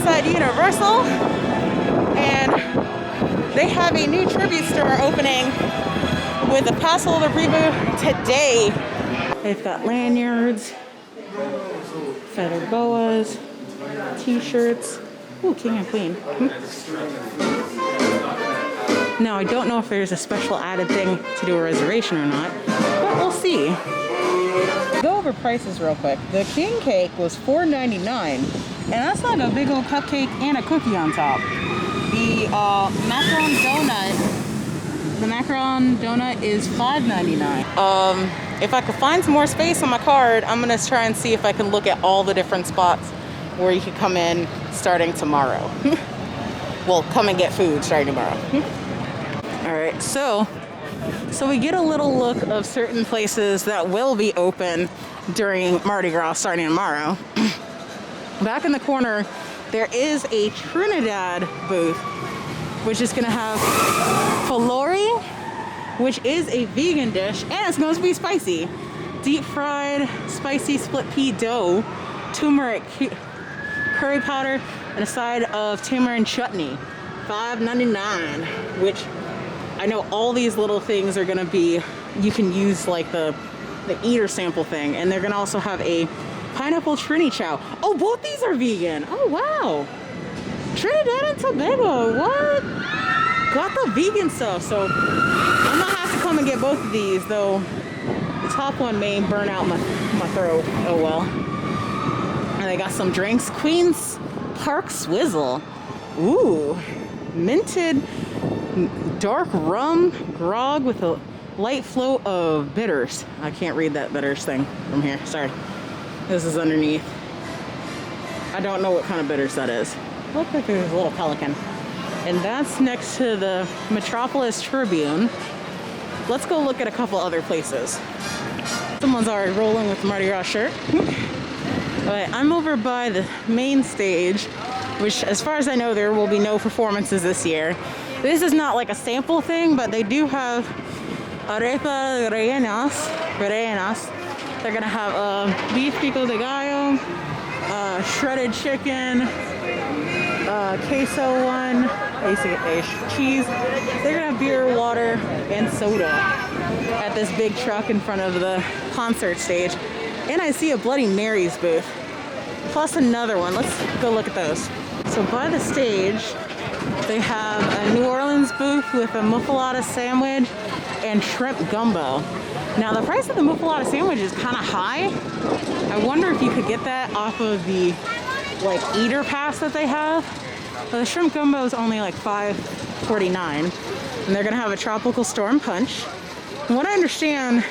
at Universal, and they have a new tribute store opening with a pass holder preview today. They've got lanyards, feather boas, t-shirts. Ooh, king and queen. Now, I don't know if there's a special added thing to do a reservation or not, but we'll see. Go over prices real quick. The king cake was $4.99, and that's like a big old cupcake and a cookie on top. The macaron donut is $5.99. If I could find some more space on my card, I'm gonna try and see if I can look at all the different spots where you can come in starting tomorrow. Well, come and get food starting tomorrow. All right, so we get a little look of certain places that will be open during Mardi Gras starting tomorrow. Back in the corner, there is a Trinidad booth, which is gonna have falori, which is a vegan dish, and it's supposed to be spicy. Deep fried, spicy split pea dough, turmeric curry powder, and a side of tamarind chutney. $5.99, which I know all these little things are gonna be, you can use like the eater sample thing, and they're gonna also have a pineapple trini chow. Oh, both these are vegan. Oh, wow. Trinidad and Tobago, what? Got the vegan stuff, so I'm gonna have to come and get both of these, though the top one may burn out my throat. Oh well. And they got some drinks. Queen's Park Swizzle. Ooh, minted dark rum grog with a light flow of bitters. I can't read that bitters thing from here, sorry. This is underneath. I don't know what kind of bitters that is. Look like there's a little pelican. And that's next to the Metropolis Tribune. Let's go look at a couple other places. Someone's already rolling with the Mardi Gras shirt. But I'm over by the main stage, which as far as I know, there will be no performances this year. This is not like a sample thing, but they do have arepas rellenas. They're gonna have beef pico de gallo, shredded chicken, queso one, basically cheese. They're gonna have beer, water, and soda at this big truck in front of the concert stage. And I see a Bloody Mary's booth, plus another one. Let's go look at those. So by the stage, they have a New Orleans booth with a muffaletta sandwich and shrimp gumbo. Now the price of the muffaletta sandwich is kind of high. I wonder if you could get that off of the like eater pass that they have. But the shrimp gumbo is only like $5.49, and they're gonna have a tropical storm punch. From what I understand,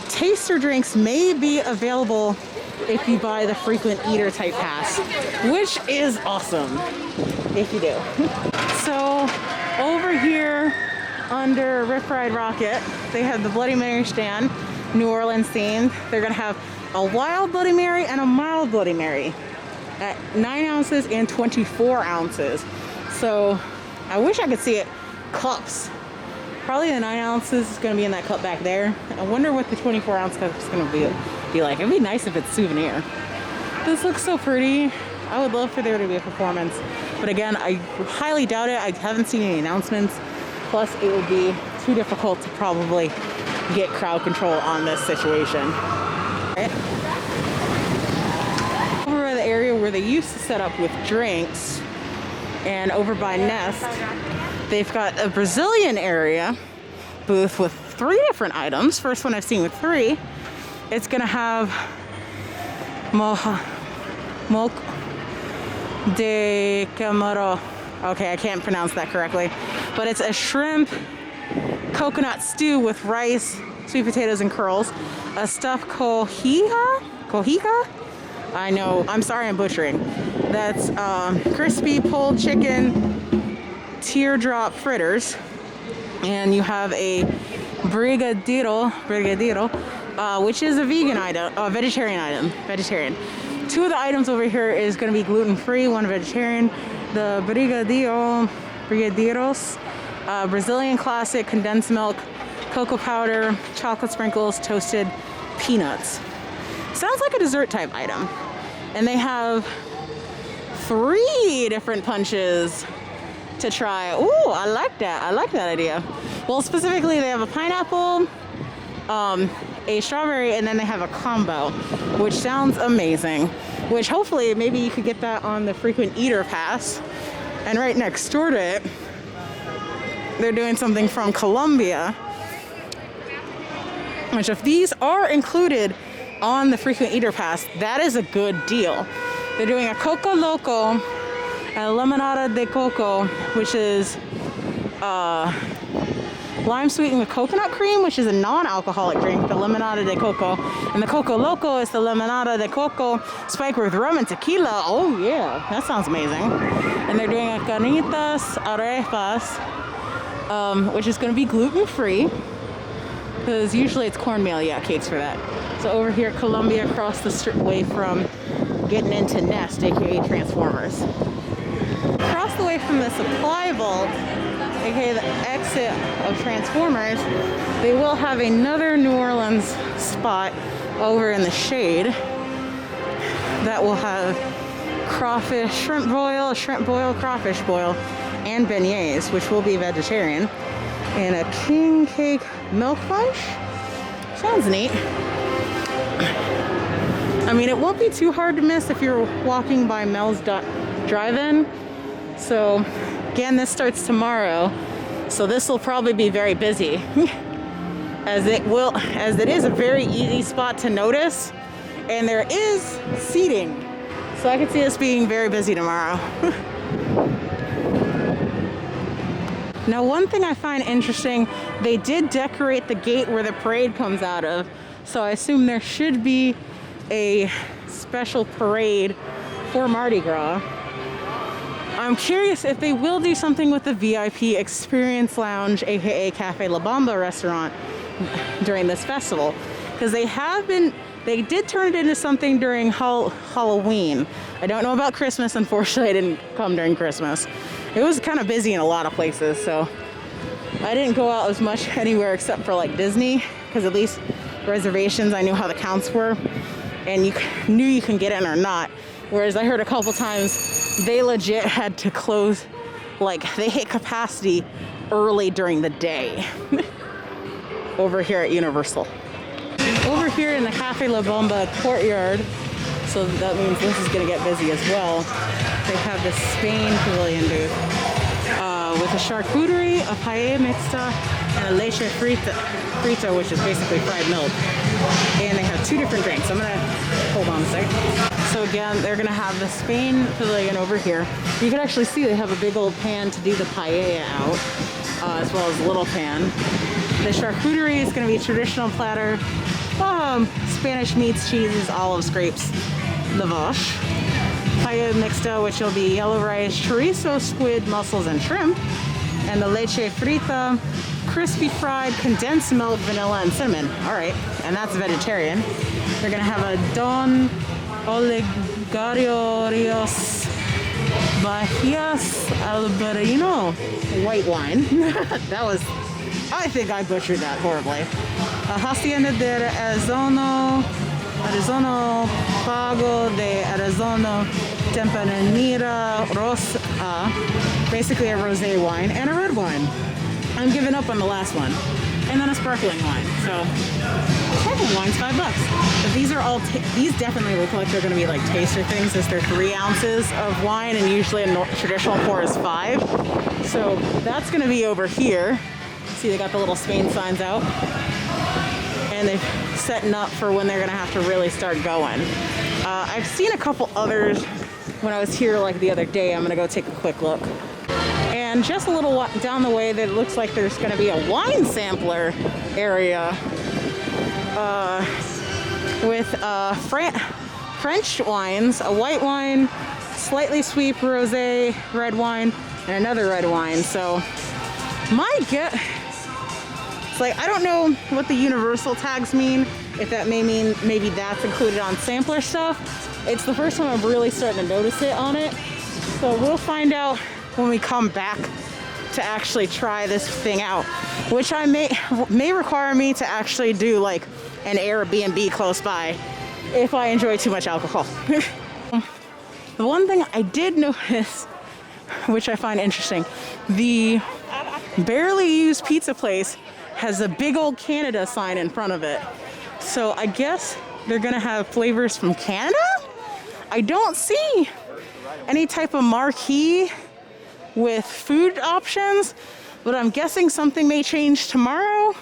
taster drinks may be available if you buy the frequent eater type pass, which is awesome if you do. So over here under Rip Ride Rocket, they have the Bloody Mary stand, New Orleans themed. They're gonna have a wild Bloody Mary and a mild Bloody Mary at 9 ounces and 24 ounces. So I wish I could see it. Cups. Probably the 9 ounces is gonna be in that cup back there. I wonder what the 24 ounce cup is gonna be like. It'd be nice if it's souvenir. This looks so pretty. I would love for there to be a performance. But again, I highly doubt it. I haven't seen any announcements. Plus, it would be too difficult to probably get crowd control on this situation. Right? Over by the area where they used to set up with drinks, and over by Nest, they've got a Brazilian area booth with 3 different items. First one I've seen with 3. It's gonna have moco de camaro. Okay, I can't pronounce that correctly, but it's a shrimp coconut stew with rice, sweet potatoes, and curls. A stuffed cojita? I know, I'm sorry I'm butchering. That's crispy pulled chicken teardrop fritters. And you have a brigadeiro, which is a vegan item, a vegetarian item, vegetarian. 2 of the items over here is gonna be gluten-free, 1 vegetarian. The brigadeiros, Brazilian classic, condensed milk, cocoa powder, chocolate sprinkles, toasted peanuts. Sounds like a dessert type item. And they have 3 different punches to try. Ooh, I like that. I like that idea. Well, specifically, they have a pineapple, a strawberry, and then they have a combo, which sounds amazing. Which hopefully, maybe you could get that on the frequent eater pass. And right next door to it, they're doing something from Colombia, which if these are included on the frequent eater pass, that is a good deal. They're doing a Coco Loco and Limonada de Coco, which is lime sweetened with coconut cream, which is a non-alcoholic drink, the Limonada de Coco. And the Coco Loco is the Limonada de Coco spiked with rum and tequila. Oh yeah, that sounds amazing. And they're doing a Carnitas Arepas, which is gonna be gluten-free, because usually it's cornmeal, yeah, cakes for that. So over here at Columbia, across the street way from getting into Nest, aka Transformers. Across the way from the supply vault, aka the exit of Transformers, they will have another New Orleans spot over in the shade that will have crawfish, shrimp boil, crawfish boil, and beignets, which will be vegetarian, and a king cake milk punch. Sounds neat. I mean, it won't be too hard to miss if you're walking by Mel's Drive-In. So again, this starts tomorrow, so this will probably be very busy as it is a very easy spot to notice, and there is seating, so I can see this being very busy tomorrow. Now, one thing I find interesting, they did decorate the gate where the parade comes out of, so I assume there should be a special parade for Mardi Gras. I'm curious if they will do something with the VIP Experience Lounge, aka Cafe La Bamba restaurant, during this festival, because they did turn it into something during Halloween. I don't know about Christmas, unfortunately. I didn't come during Christmas. It was kind of busy in a lot of places, so I didn't go out as much anywhere except for like Disney, because at least reservations, I knew how the counts were, and you knew you can get in or not. Whereas I heard a couple times they legit had to close, like they hit capacity early during the day over here at Universal. Over here in the Cafe La Bamba courtyard, so that means this is gonna get busy as well. They have the Spain pavilion booth with a charcuterie, a paella mixta, and a leche frita, which is basically fried milk. And they have 2 different drinks. I'm gonna hold on a second. So again, they're gonna have the Spain pavilion over here. You can actually see they have a big old pan to do the paella out, as well as a little pan. The charcuterie is gonna be a traditional platter, Spanish meats, cheeses, olives, grapes, lavash. Paella mixta, which will be yellow rice, chorizo, squid, mussels, and shrimp. And the leche frita, crispy fried, condensed milk, vanilla, and cinnamon. All right, and that's vegetarian. They're gonna have a Don Olegario Rios Bajías Albarino white wine. I think I butchered that horribly. Hacienda de Arizona Pago de Arizona Tempranera Rosa, basically a rosé wine, and a red wine. I'm giving up on the last one. And then a sparkling wine. So, sparkling wine's $5. But these are all, these definitely look like they're gonna be like taster things, as they're 3 ounces of wine, and usually a traditional pour is 5. So that's gonna be over here. See, they got the little Spain signs out. And they're setting up for when they're gonna have to really start going. I've seen a couple others when I was here like the other day. I'm gonna go take a quick look. And just a little down the way, that looks like there's gonna be a wine sampler area with French wines, a white wine, slightly sweet rosé, red wine, and another red wine. So my guess, it's like, I don't know what the universal tags mean, if that may mean maybe that's included on sampler stuff. It's the first time I'm really starting to notice it on it. So we'll find out when we come back to actually try this thing out, which I may require me to actually do like an Airbnb close by if I enjoy too much alcohol. The one thing I did notice, which I find interesting, the barely used pizza place has a big old Canada sign in front of it. So I guess they're gonna have flavors from Canada? I don't see any type of marquee with food options, but I'm guessing something may change tomorrow.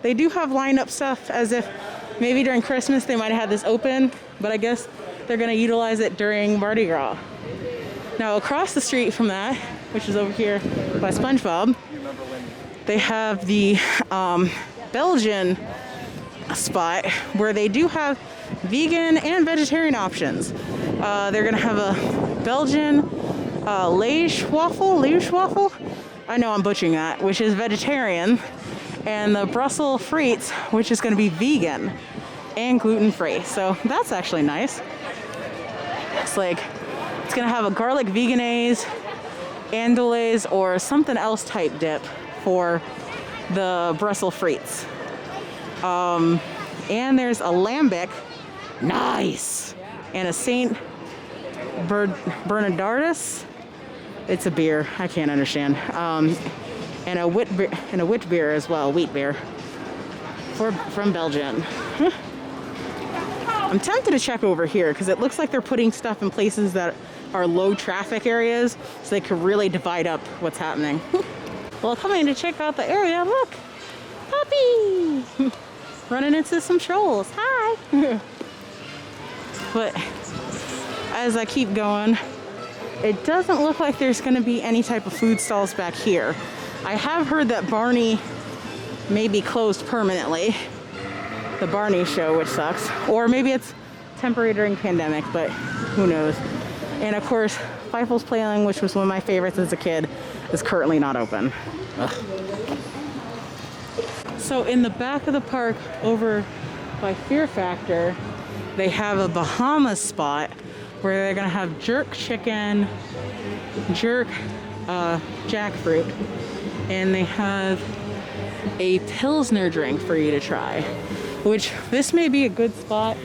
They do have lineup stuff as if maybe during Christmas they might have had this open, but I guess they're gonna utilize it during Mardi Gras. Now across the street from that, which is over here by SpongeBob, they have the Belgian spot where they do have vegan and vegetarian options. They're gonna have a Belgian Liège waffle. I know I'm butchering that, which is vegetarian, and the Brussels frites, which is gonna be vegan and gluten-free. So that's actually nice. It's like, it's gonna have a garlic veganaise, andouilles, or something else type dip for the Brussels frites. And there's a lambic, nice, and a Saint Bernardus. It's a beer, I can't understand. And a wit beer as well, wheat beer, from Belgium. I'm tempted to check over here because it looks like they're putting stuff in places that are low traffic areas so they could really divide up what's happening. Well, coming to check out the area, look, puppy, running into some trolls, hi. But as I keep going, it doesn't look like there's gonna be any type of food stalls back here. I have heard that Barney may be closed permanently, the Barney show, which sucks. Or maybe it's temporary during pandemic, but who knows. And of course, Feifel's Playland, which was one of my favorites as a kid, is currently not open. Ugh. So in the back of the park over by Fear Factor, they have a Bahamas spot where they're gonna have jerk chicken, jerk jackfruit, and they have a Pilsner drink for you to try, which this may be a good spot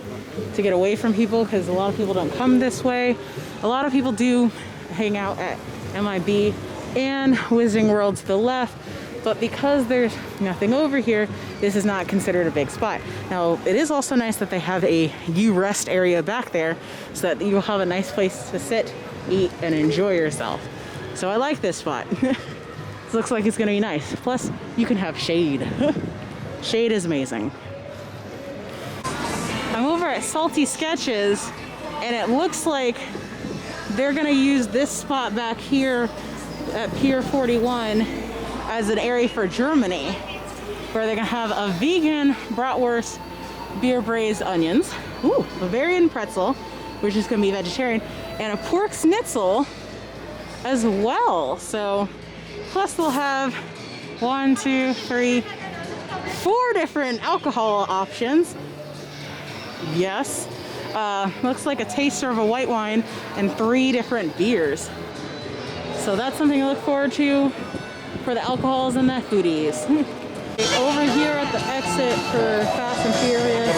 to get away from people because a lot of people don't come this way. A lot of people do hang out at MIB and Wizarding World to the left, but because there's nothing over here, this is not considered a big spot. Now, it is also nice that they have a rest area back there so that you'll have a nice place to sit, eat, and enjoy yourself. So I like this spot. This looks like it's gonna be nice. Plus, you can have shade. Shade is amazing. I'm over at Salty Sketches, and it looks like they're gonna use this spot back here at Pier 41 as an area for Germany, where they're gonna have a vegan bratwurst, beer braised onions, ooh, Bavarian pretzel, which is gonna be vegetarian, and a pork schnitzel as well. So, plus they'll have 1, 2, 3, 4 different alcohol options. Yes. Looks like a taster of a white wine and 3 different beers. So that's something to look forward to for the alcohols and the foodies. Over here at the exit for Fast and Furious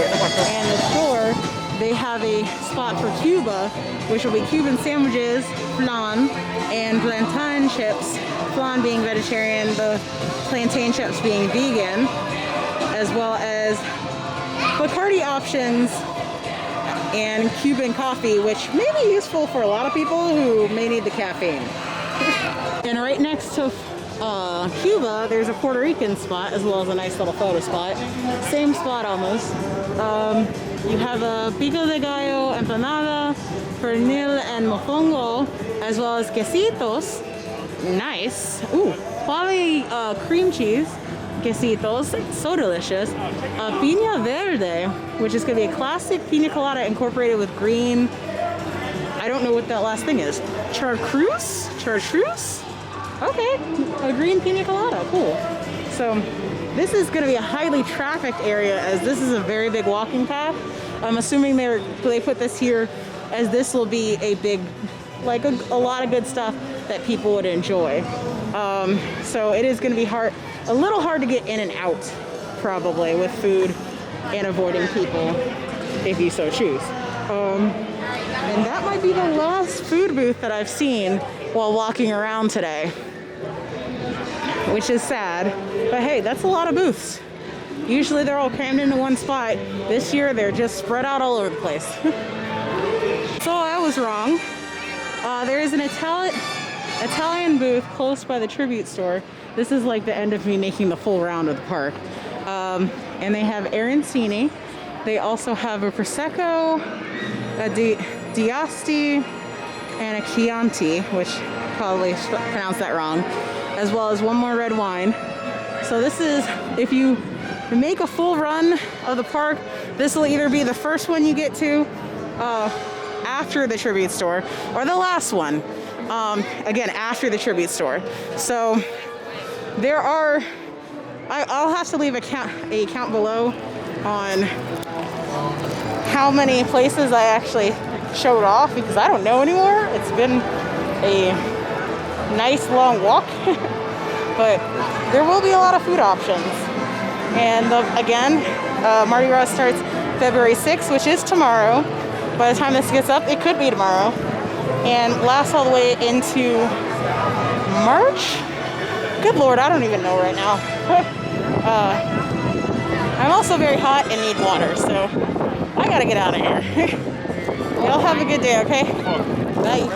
and the store, they have a spot for Cuba, which will be Cuban sandwiches, flan, and plantain chips. Flan being vegetarian, the plantain chips being vegan, as well as Bacardi options and Cuban coffee, which may be useful for a lot of people who may need the caffeine. And right next to Cuba, there's a Puerto Rican spot, as well as a nice little photo spot. Same spot almost. You have a pico de gallo, empanada, pernil, and mofongo, as well as quesitos. Nice. Ooh, probably cream cheese. Quesitos, so delicious. Piña verde, which is gonna be a classic piña colada incorporated with green, I don't know what that last thing is. Chartreuse? Okay, a green piña colada, cool. So this is gonna be a highly trafficked area as this is a very big walking path. I'm assuming they put this here as this will be a big, like a lot of good stuff that people would enjoy. So it is gonna be a little hard to get in and out probably with food and avoiding people if you so choose. And that might be the last food booth that I've seen while walking around today, which is sad. But hey, that's a lot of booths. Usually they're all crammed into one spot. This year they're just spread out all over the place. So I was wrong. There is an Italian booth close by the tribute store. This is like the end of me making the full round of the park. And they have arancini. They also have a Prosecco, a D'Asti, and a Chianti, which probably pronounced that wrong, as well as one more red wine. So this is, if you make a full run of the park, this will either be the first one you get to after the tribute store, or the last one, again, after the tribute store. So there are, I'll have to leave a count below on how many places I actually showed off, because I don't know anymore. It's been a nice long walk, but there will be a lot of food options. And again, Mardi Gras starts February 6th, which is tomorrow. By the time this gets up, it could be tomorrow, and lasts all the way into March. Good Lord, I don't even know right now. I'm also very hot and need water, so I gotta get out of here. Y'all have a good day, okay? Bye.